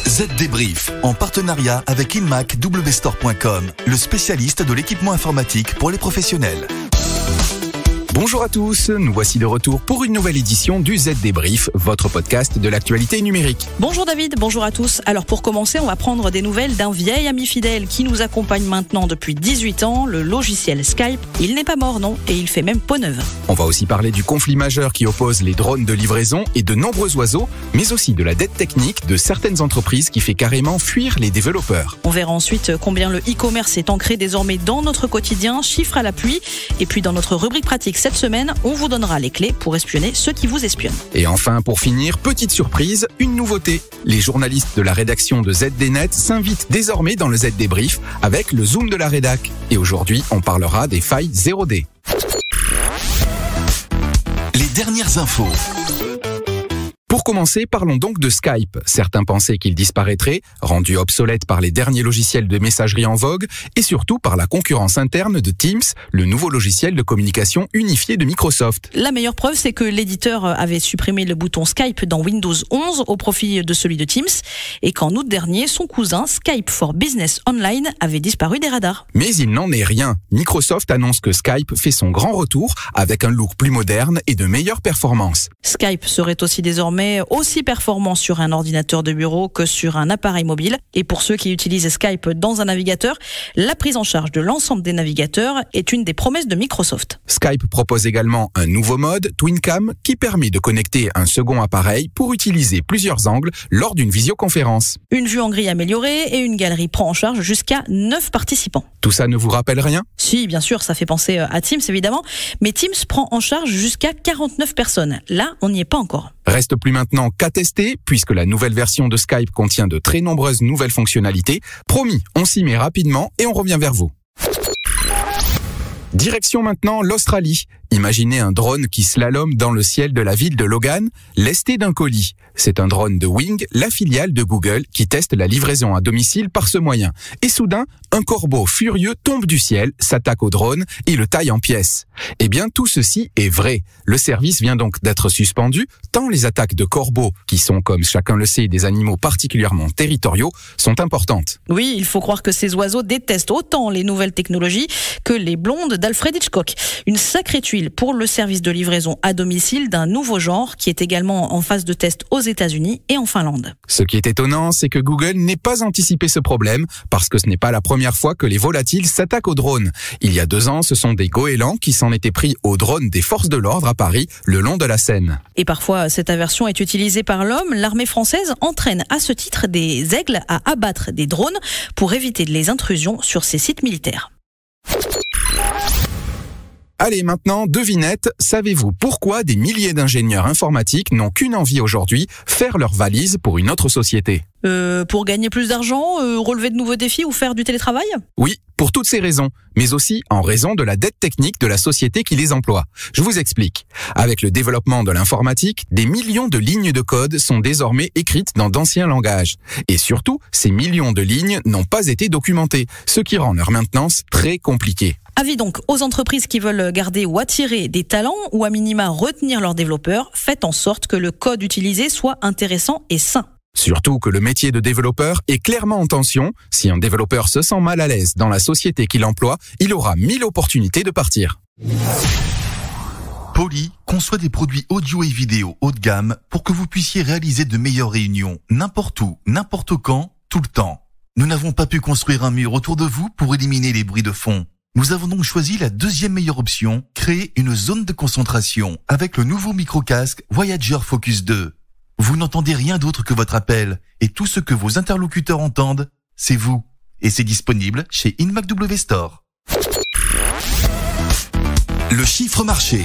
Z Débrief, en partenariat avec InmacWstore.com, le spécialiste de l'équipement informatique pour les professionnels. Bonjour à tous, nous voici de retour pour une nouvelle édition du Z Débrief, votre podcast de l'actualité numérique. Bonjour David, bonjour à tous. Alors pour commencer, on va prendre des nouvelles d'un vieil ami fidèle qui nous accompagne maintenant depuis 18 ans, le logiciel Skype. Il n'est pas mort, non, et il fait même peau neuve. On va aussi parler du conflit majeur qui oppose les drones de livraison et de nombreux oiseaux, mais aussi de la dette technique de certaines entreprises qui fait carrément fuir les développeurs. On verra ensuite combien le e-commerce est ancré désormais dans notre quotidien, chiffres à l'appui. Et puis dans notre rubrique pratique cette semaine, on vous donnera les clés pour espionner ceux qui vous espionnent. Et enfin, pour finir, petite surprise, une nouveauté. Les journalistes de la rédaction de ZDNet s'invitent désormais dans le Z Débrief avec le Zoom de la rédac. Et aujourd'hui, on parlera des failles 0D. Les dernières infos. Pour commencer, parlons donc de Skype. Certains pensaient qu'il disparaîtrait, rendu obsolète par les derniers logiciels de messagerie en vogue et surtout par la concurrence interne de Teams, le nouveau logiciel de communication unifié de Microsoft. La meilleure preuve, c'est que l'éditeur avait supprimé le bouton Skype dans Windows 11 au profit de celui de Teams et qu'en août dernier, son cousin Skype for Business Online avait disparu des radars. Mais il n'en est rien. Microsoft annonce que Skype fait son grand retour avec un look plus moderne et de meilleures performances. Skype serait aussi désormais aussi performant sur un ordinateur de bureau que sur un appareil mobile. Et pour ceux qui utilisent Skype dans un navigateur, la prise en charge de l'ensemble des navigateurs est une des promesses de Microsoft. Skype propose également un nouveau mode, TwinCam, qui permet de connecter un second appareil pour utiliser plusieurs angles lors d'une visioconférence. Une vue en grille améliorée et une galerie prend en charge jusqu'à 9 participants. Tout ça ne vous rappelle rien ? Si, bien sûr, ça fait penser à Teams évidemment, mais Teams prend en charge jusqu'à 49 personnes. Là, on n'y est pas encore. Reste plus maintenant qu'à tester, puisque la nouvelle version de Skype contient de très nombreuses nouvelles fonctionnalités. Promis, on s'y met rapidement et on revient vers vous. Direction maintenant l'Australie. Imaginez un drone qui slalome dans le ciel de la ville de Logan, lesté d'un colis. C'est un drone de Wing, la filiale de Google, qui teste la livraison à domicile par ce moyen. Et soudain, un corbeau furieux tombe du ciel, s'attaque au drone et le taille en pièces. Eh bien, tout ceci est vrai. Le service vient donc d'être suspendu, tant les attaques de corbeaux, qui sont, comme chacun le sait, des animaux particulièrement territoriaux, sont importantes. Oui, il faut croire que ces oiseaux détestent autant les nouvelles technologies que les blondes d'Alfred Hitchcock. Une sacrée tuile pour le service de livraison à domicile d'un nouveau genre qui est également en phase de test aux États-Unis et en Finlande. Ce qui est étonnant, c'est que Google n'ait pas anticipé ce problème parce que ce n'est pas la première fois que les volatiles s'attaquent aux drones. Il y a 2 ans, ce sont des goélands qui s'en étaient pris aux drones des forces de l'ordre à Paris, le long de la Seine. Et parfois, cette aversion est utilisée par l'homme. L'armée française entraîne à ce titre des aigles à abattre des drones pour éviter les intrusions sur ses sites militaires. Allez, maintenant, devinette, savez-vous pourquoi des milliers d'ingénieurs informatiques n'ont qu'une envie aujourd'hui, faire leur valise pour une autre société ? Pour gagner plus d'argent, relever de nouveaux défis ou faire du télétravail ? Oui, pour toutes ces raisons, mais aussi en raison de la dette technique de la société qui les emploie. Je vous explique. Avec le développement de l'informatique, des millions de lignes de code sont désormais écrites dans d'anciens langages. Et surtout, ces millions de lignes n'ont pas été documentées, ce qui rend leur maintenance très compliquée. Avis donc aux entreprises qui veulent garder ou attirer des talents ou à minima retenir leurs développeurs, faites en sorte que le code utilisé soit intéressant et sain. Surtout que le métier de développeur est clairement en tension. Si un développeur se sent mal à l'aise dans la société qu'il emploie, il aura 1000 opportunités de partir. Poly conçoit des produits audio et vidéo haut de gamme pour que vous puissiez réaliser de meilleures réunions n'importe où, n'importe quand, tout le temps. Nous n'avons pas pu construire un mur autour de vous pour éliminer les bruits de fond. Nous avons donc choisi la deuxième meilleure option, créer une zone de concentration avec le nouveau micro-casque Voyager Focus 2. Vous n'entendez rien d'autre que votre appel et tout ce que vos interlocuteurs entendent, c'est vous. Et c'est disponible chez InmacWstore. Le chiffre marché.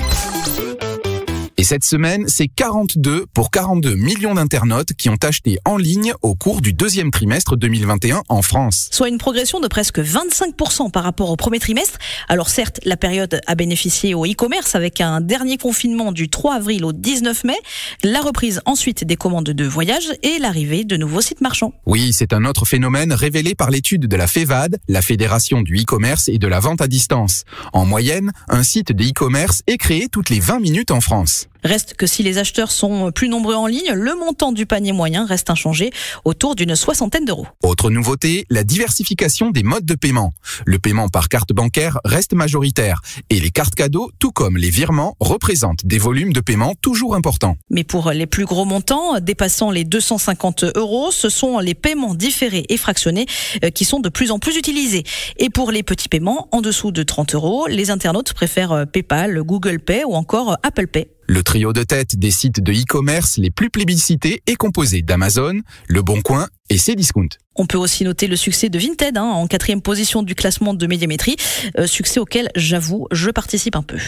Et cette semaine, c'est 42 pour 42 millions d'internautes qui ont acheté en ligne au cours du deuxième trimestre 2021 en France. Soit une progression de presque 25% par rapport au premier trimestre. Alors certes, la période a bénéficié au e-commerce avec un dernier confinement du 3 avril au 19 mai, la reprise ensuite des commandes de voyage et l'arrivée de nouveaux sites marchands. Oui, c'est un autre phénomène révélé par l'étude de la FEVAD, la Fédération du e-commerce et de la vente à distance. En moyenne, un site de e-commerce est créé toutes les 20 minutes en France. Reste que si les acheteurs sont plus nombreux en ligne, le montant du panier moyen reste inchangé, autour d'une 60aine d'euros. Autre nouveauté, la diversification des modes de paiement. Le paiement par carte bancaire reste majoritaire et les cartes cadeaux, tout comme les virements, représentent des volumes de paiement toujours importants. Mais pour les plus gros montants, dépassant les 250 euros, ce sont les paiements différés et fractionnés qui sont de plus en plus utilisés. Et pour les petits paiements, en dessous de 30 euros, les internautes préfèrent PayPal, Google Pay ou encore Apple Pay. Le trio de tête des sites de e-commerce les plus plébiscités est composé d'Amazon, Le Bon Coin et Cdiscount. On peut aussi noter le succès de Vinted, en 4e position du classement de Médiamétrie, succès auquel, j'avoue, je participe un peu.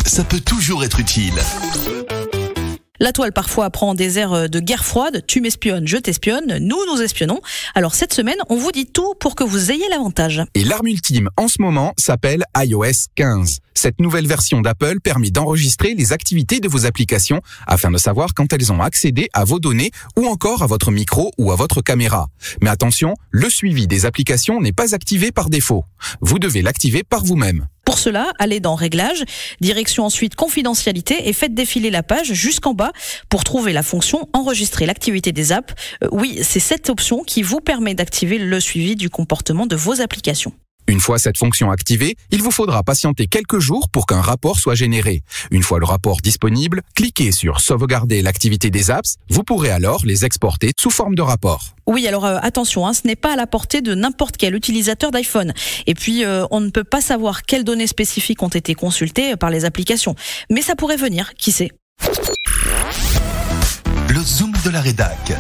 Ça peut toujours être utile. La toile parfois prend des airs de guerre froide, tu m'espionnes, je t'espionne, nous espionnons. Alors cette semaine, on vous dit tout pour que vous ayez l'avantage. Et l'arme ultime en ce moment s'appelle iOS 15. Cette nouvelle version d'Apple permet d'enregistrer les activités de vos applications afin de savoir quand elles ont accédé à vos données ou encore à votre micro ou à votre caméra. Mais attention, le suivi des applications n'est pas activé par défaut. Vous devez l'activer par vous-même. Pour cela, allez dans Réglages, direction ensuite Confidentialité et faites défiler la page jusqu'en bas pour trouver la fonction Enregistrer l'activité des apps. Oui, c'est cette option qui vous permet d'activer le suivi du comportement de vos applications. Une fois cette fonction activée, il vous faudra patienter quelques jours pour qu'un rapport soit généré. Une fois le rapport disponible, cliquez sur Sauvegarder l'activité des apps. Vous pourrez alors les exporter sous forme de rapport. Oui, alors attention, ce n'est pas à la portée de n'importe quel utilisateur d'iPhone. Et puis, on ne peut pas savoir quelles données spécifiques ont été consultées par les applications. Mais ça pourrait venir, qui sait. Le zoom de la rédac.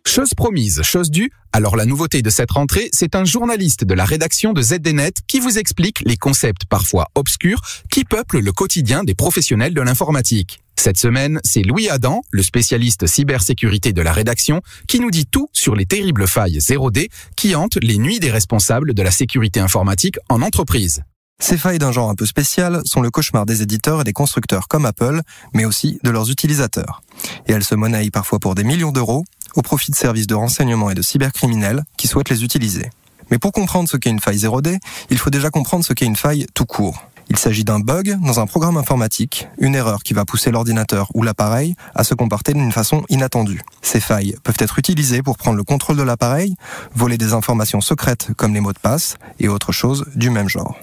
Chose promise, chose due. Alors la nouveauté de cette rentrée, c'est un journaliste de la rédaction de ZDNet qui vous explique les concepts parfois obscurs qui peuplent le quotidien des professionnels de l'informatique. Cette semaine, c'est Louis Adam, le spécialiste cybersécurité de la rédaction, qui nous dit tout sur les terribles failles 0D qui hantent les nuits des responsables de la sécurité informatique en entreprise. Ces failles d'un genre un peu spécial sont le cauchemar des éditeurs et des constructeurs comme Apple, mais aussi de leurs utilisateurs. Et elles se monnaient parfois pour des millions d'euros, au profit de services de renseignement et de cybercriminels qui souhaitent les utiliser. Mais pour comprendre ce qu'est une faille 0D, il faut déjà comprendre ce qu'est une faille tout court. Il s'agit d'un bug dans un programme informatique, une erreur qui va pousser l'ordinateur ou l'appareil à se comporter d'une façon inattendue. Ces failles peuvent être utilisées pour prendre le contrôle de l'appareil, voler des informations secrètes comme les mots de passe et autres choses du même genre.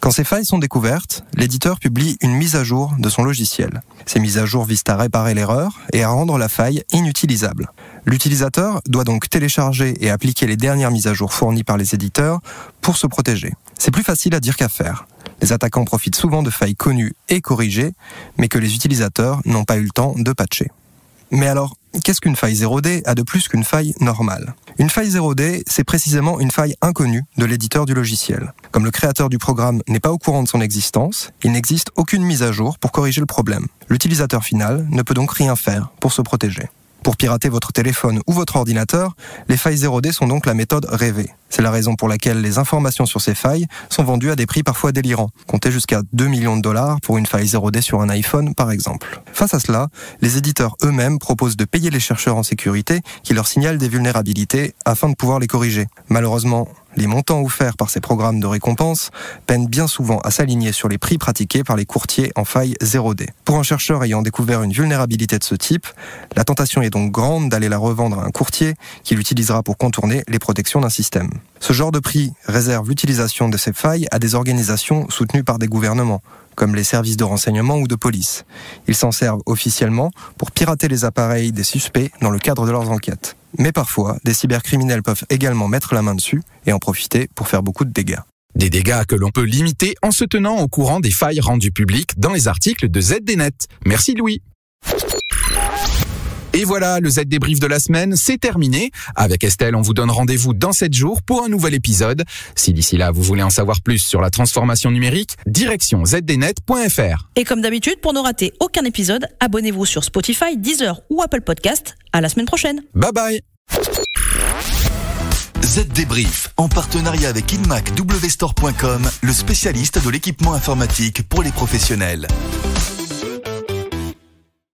Quand ces failles sont découvertes, l'éditeur publie une mise à jour de son logiciel. Ces mises à jour visent à réparer l'erreur et à rendre la faille inutilisable. L'utilisateur doit donc télécharger et appliquer les dernières mises à jour fournies par les éditeurs pour se protéger. C'est plus facile à dire qu'à faire. Les attaquants profitent souvent de failles connues et corrigées, mais que les utilisateurs n'ont pas eu le temps de patcher. Mais alors, qu'est-ce qu'une faille 0D a de plus qu'une faille normale ? Une faille 0D, c'est précisément une faille inconnue de l'éditeur du logiciel. Comme le créateur du programme n'est pas au courant de son existence, il n'existe aucune mise à jour pour corriger le problème. L'utilisateur final ne peut donc rien faire pour se protéger. Pour pirater votre téléphone ou votre ordinateur, les failles 0D sont donc la méthode rêvée. C'est la raison pour laquelle les informations sur ces failles sont vendues à des prix parfois délirants. Comptez jusqu'à 2 millions de dollars pour une faille 0D sur un iPhone, par exemple. Face à cela, les éditeurs eux-mêmes proposent de payer les chercheurs en sécurité qui leur signalent des vulnérabilités afin de pouvoir les corriger. Malheureusement, les montants offerts par ces programmes de récompense peinent bien souvent à s'aligner sur les prix pratiqués par les courtiers en faille 0D. Pour un chercheur ayant découvert une vulnérabilité de ce type, la tentation est donc grande d'aller la revendre à un courtier qui l'utilisera pour contourner les protections d'un système. Ce genre de prix réserve l'utilisation de ces failles à des organisations soutenues par des gouvernements, comme les services de renseignement ou de police. Ils s'en servent officiellement pour pirater les appareils des suspects dans le cadre de leurs enquêtes. Mais parfois, des cybercriminels peuvent également mettre la main dessus et en profiter pour faire beaucoup de dégâts. Des dégâts que l'on peut limiter en se tenant au courant des failles rendues publiques dans les articles de ZDNet. Merci Louis. Et voilà, le Z débrief de la semaine, c'est terminé. Avec Estelle, on vous donne rendez-vous dans 7 jours pour un nouvel épisode. Si d'ici là, vous voulez en savoir plus sur la transformation numérique, direction zdnet.fr. Et comme d'habitude, pour ne rater aucun épisode, abonnez-vous sur Spotify, Deezer ou Apple Podcast. À la semaine prochaine. Bye bye. Z Débrief, en partenariat avec InMacWstore.com, le spécialiste de l'équipement informatique pour les professionnels.